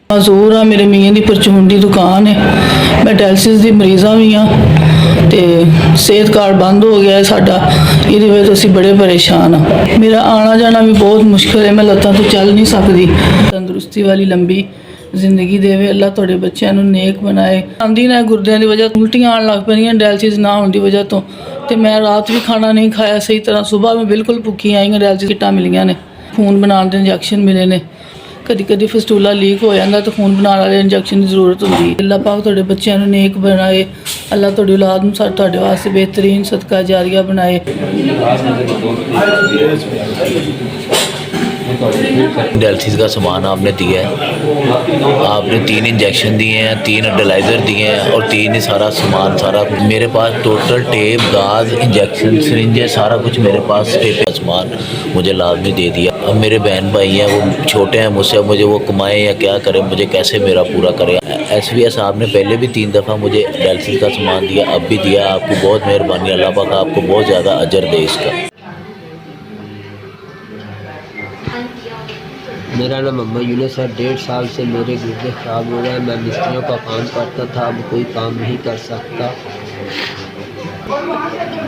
मजदूर हाँ, मेरे मियाँ की परचून की दुकान है। मैं डायलिसिस की मरीज़ा भी हाँ, तो सेहत कार्ड बंद हो गया है साडा, ये वजह तो असीं बड़े परेशान हाँ। मेरा आना जाना भी बहुत मुश्किल है, मैं लत्तां तो चल नहीं सकती। तंदुरुस्ती वाली लंबी जिंदगी देवे अल्लाह, तुहाडे बच्चों नूं नेक बनाए। आंदी ना गुरदियां की वजह उल्टियां आन लग पैंदियां डायलिसिस ना होने की वजह तो मैं रात भी खाना नहीं खाया सही तरह। सुबह मैं बिल्कुल भुखी आई हाँ, डायलिसिस किटां मिलियां ने, खून बनाने के इंजैक्शन मिले ने। कभी कभी फस्टूला लीक हो जाता तो खून बनाने वाले इंजैक्शन की जरूरत होती है। अल्लाह पाक तुहाडे बच्चों नूं नेक बनाए, अल्लाह तुहाडी औलाद नूं तुहाडे वास्ते बेहतरीन सदका जारिया बनाए। डायलिसिस का सामान आपने दिया है, आपने 3 इंजेक्शन दिए हैं, 3 डायलाइज़र दिए हैं और 3 ही सारा सामान सारा मेरे पास टोटल टेप, गाज, इंजेक्शन, सिरिंजें सारा कुछ मेरे पास टेप का सामान मुझे लाजमी दे दिया। अब मेरे बहन भाई हैं, वो छोटे हैं मुझसे, मुझे वो कमाएं या क्या करें, मुझे कैसे मेरा पूरा करें। SVS साहब ने पहले भी 3 दफ़ा मुझे डायलिसिस का सामान दिया, अब भी दिया। आपकी बहुत मेहरबानी, अल्लाह पाक आपको बहुत ज़्यादा अजर दे इसका। मेरा नाम मोहम्मद यूनुस है। 1.5 साल से मेरे गुर्दे ख़राब हो गए। मैं मिस्त्रियों का काम करता था, अब कोई काम नहीं कर सकता।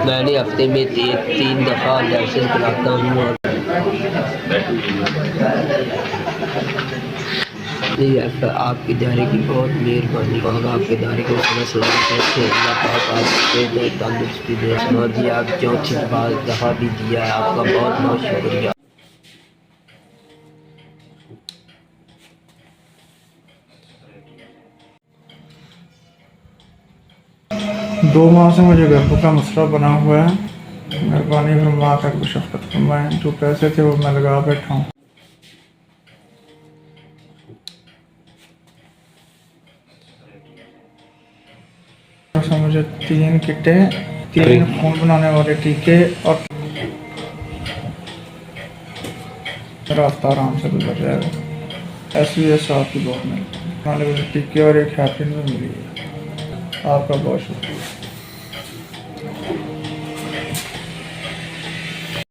मैंने हफ्ते में 3 दफ़ा डायलिसिस कराता हूँ और आपके दायरे की बहुत मेहरबानी होगा। आपके दायरे को समझ कैसे अल्लाह पाक आपको तंदुरुस्ती दे। जी आप 4थी दफ़ा भी दिया है, आपका बहुत बहुत शुक्रिया। 2 माह से मुझे गर्भ का मसला बना हुआ है। मेहरबानी फरमा कर शफ़क़त फरमाएं। जो पैसे थे वो मैं लगा बैठा हूँ। मुझे 3 किटें, 3 खून बनाने वाले टीके और रास्ता आराम से गुजर जाएगा। SVS साहब की बहुत मेहरबानी। टीके और एक हैप्पी भी मिली है। आपका बहुत शुक्रिया।